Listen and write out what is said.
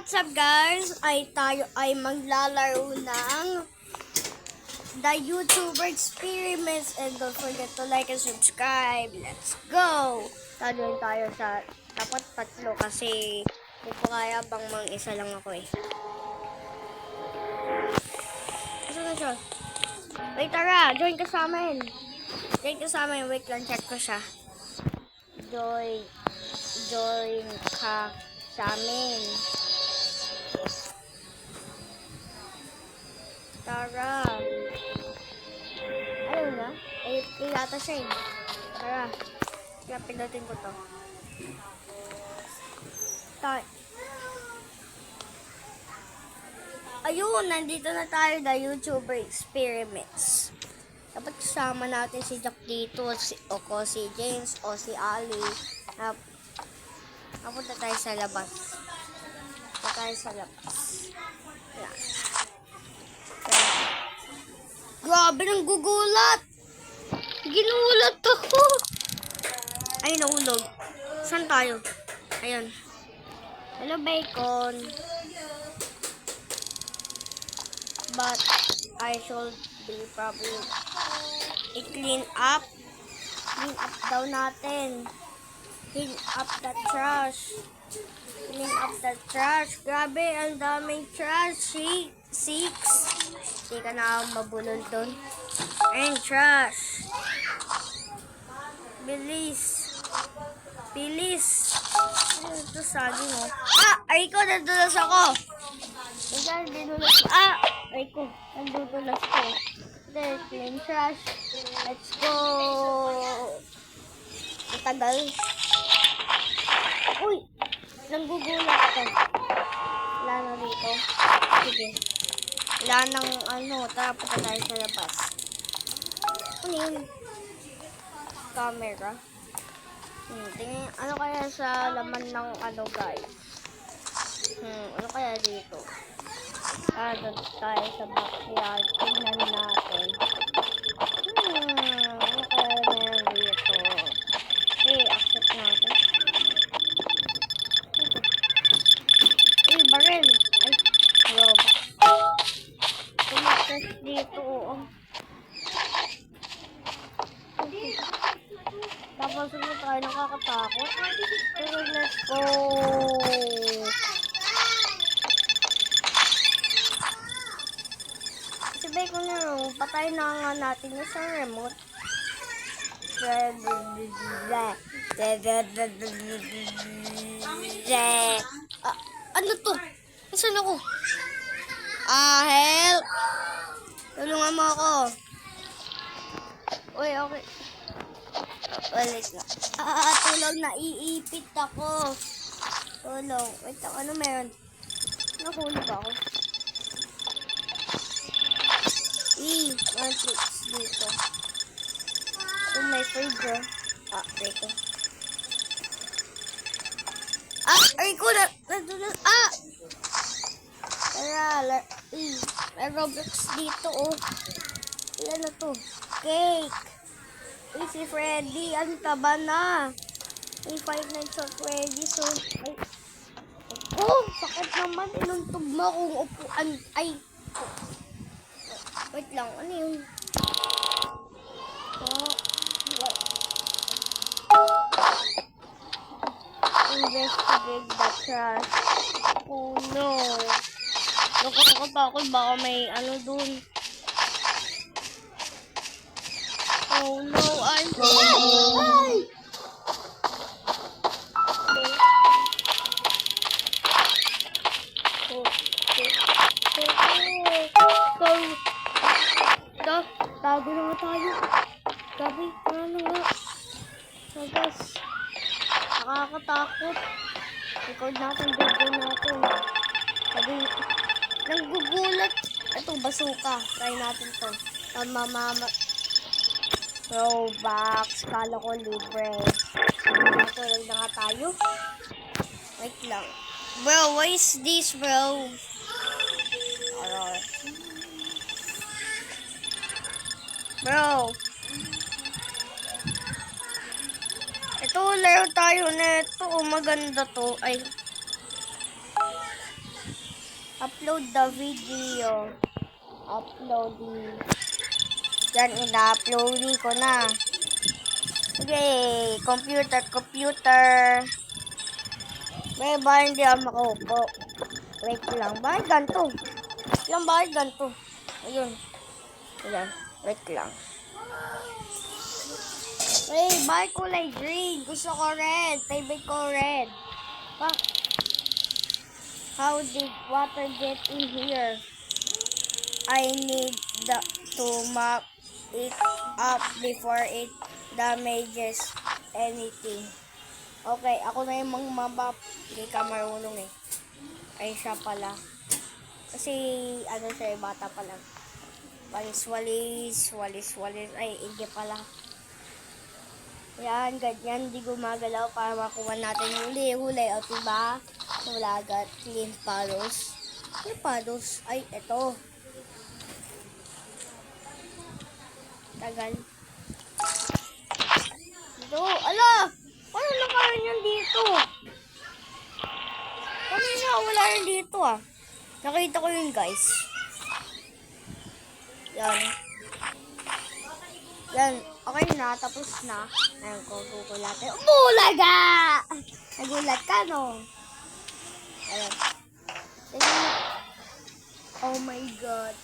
What's up guys? Tayo ay maglalaro ng The YouTuber Experiments and don't forget to like and subscribe. Let's go! Tadoin tayo sa dapat tatlo kasi hindi ko kaya bang isa lang ako eh. Ito na siya. Wait, tara! Join ka sa amin. Wait lang, check ko siya. Join ka sa amin. Tara. Ayun na. Yata siya eh. Tara. Kaya pindutin ko to. Ayun, nandito na tayo na YouTuber Experiments. Dapat kasama natin si Jack dito, si James, o si Ali. Napunta tayo sa labas. Yan. Grabe, nang gugulat! Ginulat ako! Ay, nahulog. Saan tayo? Ayun. Hello, bacon. But I should be probably clean up daw natin. Clean up the trash. Grabe, ang daming trash. 6. Hindi ka na mabulol doon. Ayun, trash. Bilis. Ito saging oh. Ay ko, nadulas ako. Ay ko, nadudulas ko. Then, clean trash. Let's go. Matagal. Uy, nanggugulat ako. Wala na dito. Sige. Wala nang tara punta tayo sa labas. Ano yun? Camera. Tingin, ano kaya sa laman ng guys? Ano kaya dito? Doon tayo sa backyard. Tingnan natin. Ano kaya meron dito? Accept natin. Barrel. Ay, rob. Tumakas dito, oo. Tapos ano tayo, nakakatakot. Pero let's go. Sabay ko na, patay na nga natin yung sa remote. Ano to? Saan ako? Help! Tulungan mo ako. Uy, okay. Ulit na. Tulong, naiipit ako. Tulong. Wait, ano meron? Nahulog ako. One clicks dito. May fridge oh. Reko. Reko na. Tara, may Roblox dito oh. Ilan na to? Cake. Si Freddy, ang taba na. May Five Nights at Freddy's so. Sakit naman. Inuntog mo kung upuan. Wait lang, ano yun? Investigate the trash. Oh no. Nakakatakot, baka may dun. Oh no, ay! Tago na nga tayo. Gabi, ano nga? Sagas. Nakakatakot. Record natin, video natin. Sabi, nanggugulat. Ito, basuka. Try natin to. Robux. Kala ko libre. Natulog na nga tayo. Wait lang. Bro, what is this, bro? Bro. Ito, laro tayo na ito. Maganda to. Ay. upload the video. Uploading. Yan, ina-uploading ko na. Okay, computer. Ba hindi ako makupo. Wait lang, bakit ganito? Bakit ganito? Ayun. Ayan, wait lang. Bakit kulay green? Gusto ko red. Favorite ko red. How did water get in here? I need to mop it up before it damages anything. Okay, ako na yung mabap. Hindi ka marunong eh. Ay, siya pala. Kasi, siya, bata pa lang. Walis. Ay, hindi pala. Yan, ganyan. Hindi gumagalaw para makuha natin huli. O, diba? Wala agad. Clean paddles. Ay, eto. Tagal. Dito. Ala! Paano nakaroon yan dito? Kanina wala yan dito ah. Nakita ko yun guys. Yan. Okay na. Tapos na. Ayan ko. Gugulat. Bulaga! Nagulat ka no? Ayan. Oh my God.